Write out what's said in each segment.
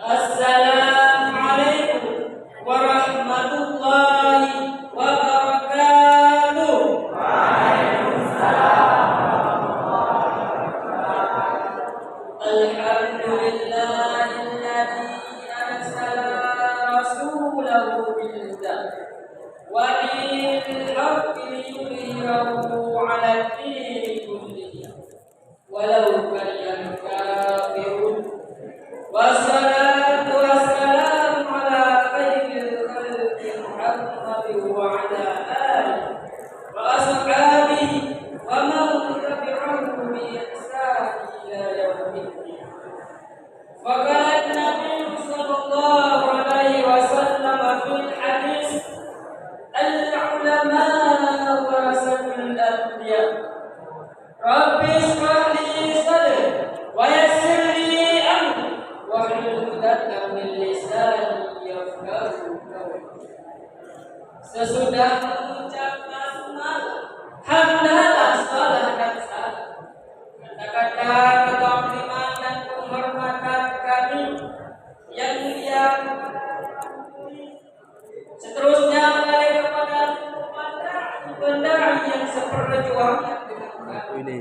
Assalamualaikum warahmatullahi wabarakatuh. Alhamdulillahilladzi arsala rasulahu bil huda wa dinil haqqi liyudhhirahu 'ala dini kullihi walau karihal kafirun. Wassalatu wassalamu ala khairil khalqi Muhammadin wa ala alihi wa ashabihi wa man tabi'ahum bi ihsan ila yaumiddin. Faqala Nabi sallallahu alaihi wasallam fil hadis al-ulama warasatul anbiya. Rabbi ishrah li sadri wa yassir li amri wahlul 'uqdatam min lisani yafqahu qawli. Sesudah mengucap basmalah, hamdalah, salah dan salam, kata-kata ketakliman dan penghormatan kami yang mulia, seterusnya mengalir kepada pendai yang seperjuangan dengan kami,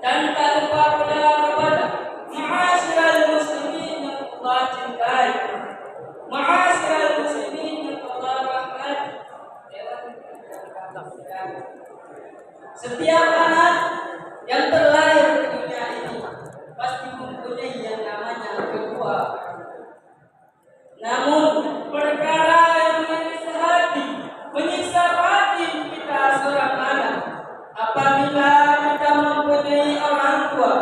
dan tak lupa pula kepada ma'asyiral muslimin yang Allah cintai, ma'asyiral muslimin yang Allah rahmati. Setiap anak yang terlahir di dunia ini pasti mempunyai yang namanya kedua. Namun perkara yang menyiksa hati kita seorang anak apabila kita mempunyai orang tua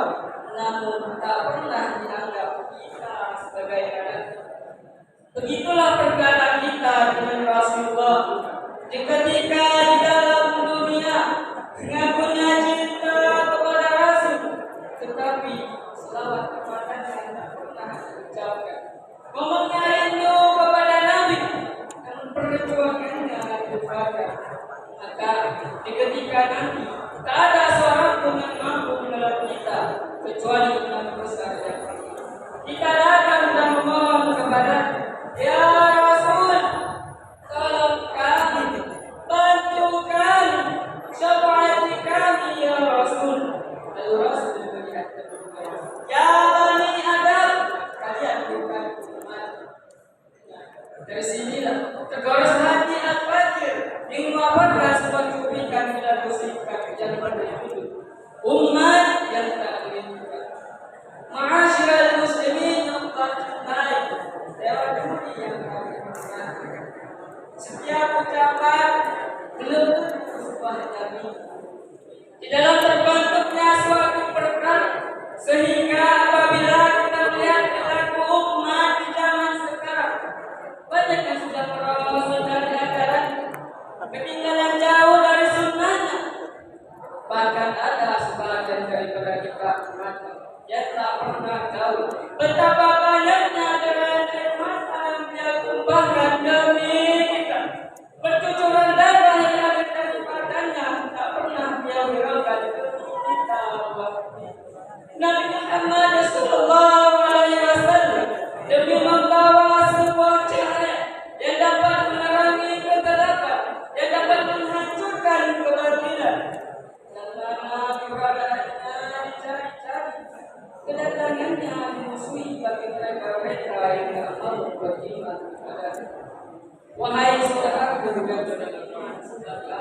namun tak pernah dianggap kita sebagai anak. Begitulah perkara kita dengan Rasulullah. Ketika di dalam dunia mengakunya cinta kepada Rasul, tetapi selawat kepadanya tak pernah diucapkan. Ngomongnya rindu kepada Nabi, namun perjuangannya dilupakan. Maka di ketika nanti tak ada seorang pun yang mampu menolong kita kecuali dengan besar yang kita datang dan memohon kepada ya Rasul, tolong kami, bantu kami, syafaati kami ya Rasul. Lalu Rasul melihat kedudukan, ya Bani Adam, kalian bukan umat. Dari sinilah tergores hati Al-Fakir yang melaporkan sebuah cuplikan bila bersikap yang berdiri umat yang tak dirindukan. Ma'asyiral muslimin yang tak cintai, dewa juri yang kami hormati. Setiap ucapan belum tentu sebuah nabi. Di dalam terbentuknya suatu perkara, sehingga apabila kita melihat perilaku umat di zaman sekarang, banyak yang sudah merosot dari ajaran, ketinggalan jauh dari sunnahnya. Bahkan ada sebagian daripada kita umat yang tak pernah tahu betapa banyaknya ajaran masa yang dia tumpahkan demi kita. Bercucuran darah yang ada daripadanya tak pernah dia hiraukan demi kita. Nabi Muhammad sallallahu alaihi wasallam demi membawa sebuah cahaya yang dapat menerangi kegelapan, yang dapat menghancurkan kebatilan. Dan lama keberadaannya dicari-cari, kedatangannya dimusuhi bagi mereka-mereka yang tak mau beriman kepadanya. Wahai saudaraku dan saudara,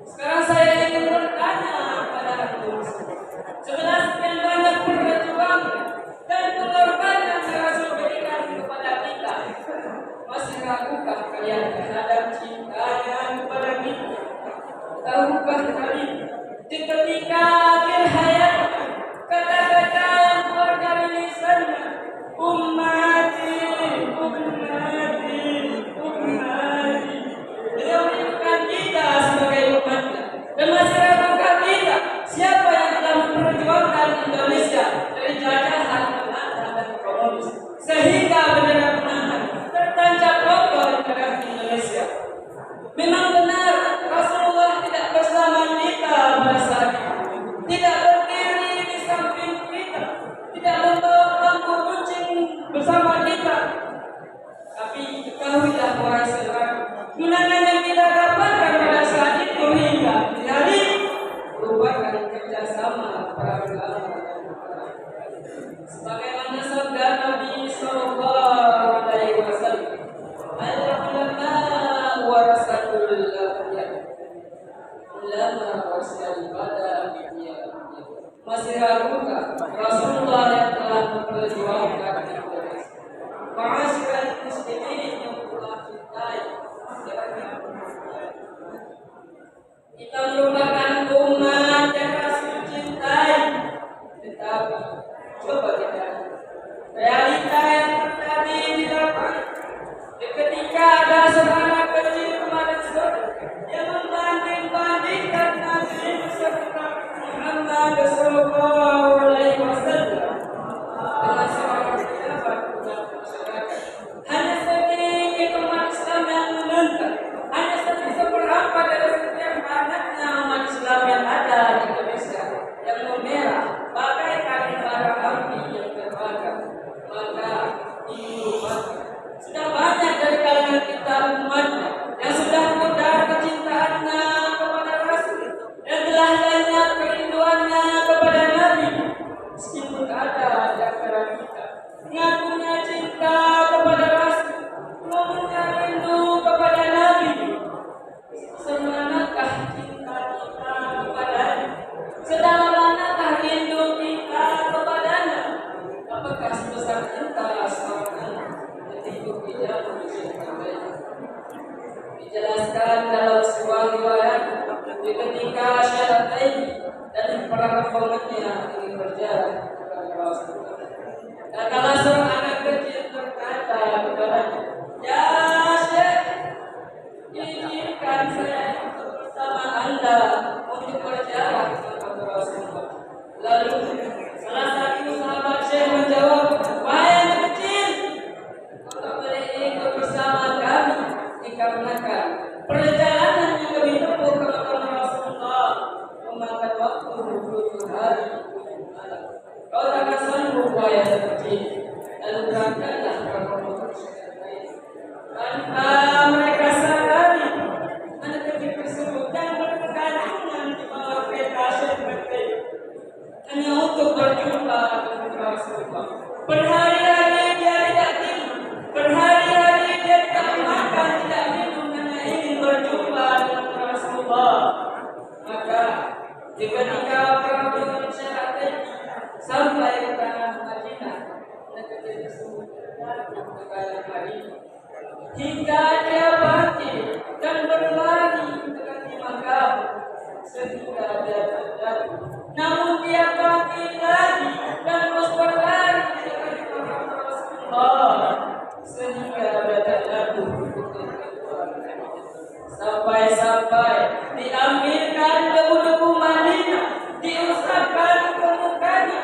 sekarang saya ingin bertanya kepada antum, setelah sekian banyak perjuangan dan pengorbanan yang Rasul berikan kepada kita, masih rahukah kalian terhadap cintanya kepada kita? Tahukah kalian di ketika akhir hayat kata-kata yang keluar dari lisannya, ummati, ummati, ummati, beliau menunjukkan kita sebagai umatnya dan Sebagaimana sabda Nabi Sallallahu Alaihi Wasallam, al-ulama warasatul anbiya, ulama warasatul anbiya. Masih harukah Rasulullah yang telah memperjuangkan Indonesia? Ma'asyiral muslimin yang telah cintai, kita merupakan umat yang Rasul cintai, tetapi coba kita realita yang terjadi di lapangan. Ketika ada seorang kecil kemarin sore yang membanding-bandingkan Nabi beserta Muhammad Sallallahu Alaihi Wasallam dengan seorang pejabat masyarakat. Hanya sedikit umat Islam yang menentang, hanya sedikit seperempat dari setiap banyaknya umat Islam yang ada di Indonesia yang memerah bagaikan bara api yang terbakar. Maka ini sudah banyak dari kalangan kita umatnya yang sudah pudar kecintaannya kepada Rasul, yang telah lenyap kerinduannya kepada Nabi. Meskipun ada di antara kita ngakunya cinta kepada Rasul, ngomongnya rindu kepada Nabi, semanakah cinta kita kepadanya? Sedalam manakah rindu kita kepadanya? Apakah sebesar cinta seorang hidup di dalam kecintaannya? Dijelaskan dalam sebuah riwayat ketika Syaratain dan para kompomennya ingin berjalan kepada Rasulullah. Dan kalau seorang anak kecil berkata kepadanya, "Ya Syekh, izinkan saya ikut bersama Anda untuk berjalan kepada Rasulullah." Lalu salah satu sahabat Syekh menjawab, "Wahai anak kecil, kau boleh ikut bersama kami dikarenakan perjalanan yang kami tempuh ke makam Rasulullah memakan waktu 7 hari 7 malam. Kau takkan sanggup wahai anak kecil, lalu berangkatlah ke rombongan Syekh." Tanpa mereka sadari, anak kecil tersebut yang berkegantungan di bawah kereta Syekh hanya untuk berjumpa dengan Rasulullah. Berhari-hari dia tidak tidur, berhari-hari dia tidak makan, tidak minum, hanya ingin berjumpa dengan Rasulullah. Maka ketika orang Syekh sampai ke tanah Madinah, anak kecil tersebut datang ke tanah Madinah hingga dia bangkit dan berlari mendekati makam sehingga dia terjatuh. Namun dia bangkit lagi dan terus berlari mendekati makam Rasulullah sehingga dia terjatuh. Sampai-sampai diambilkan debu-debu Madinah, diusapkan ke mukanya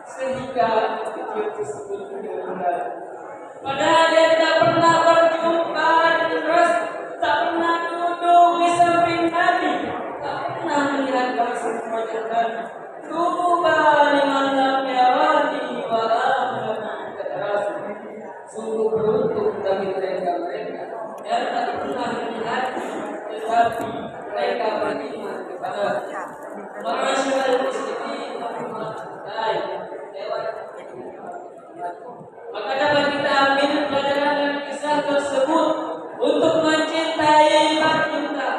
sehingga kecil tersebut meninggal. Padahal dia tidak pernah berjumpa dengan Rasul, tak pernah duduk di samping Nabi, tak pernah melihat langsung wajah Nabi. Tuba liman lam yawani wa amana, kata Rasul. Sungguh beruntung bagi mereka yang tak pernah melihat, tetapi mereka beriman kepada Ma'asyiral muslimin rahmatullahi maka dapat kita ambil pelajaran dari kisah tersebut untuk mencintai baginda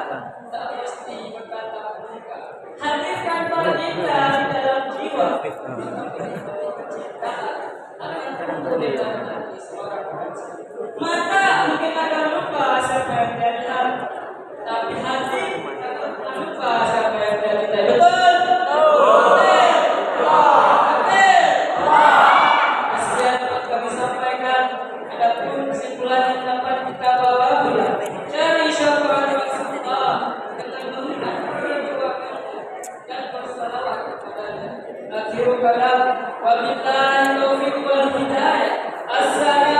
tak mesti berkata muka. Hadirkan baginda di dalam jiwa, kecintaan akan tumbuh di dalam hati seorang manusia. Mata mungkin akan lupa siapa yang dia lihat, tapi hati akan lupa siapa yang dia cintai. Betul? Kesimpulan yang dapat kita bawa adalah cari syafaat Rasulullah dengan menggunakan perjuangannya dan bersalawat kepadanya. Akhirul kalam, wabillahi taufiq wal hidayah. Assalamualaikum.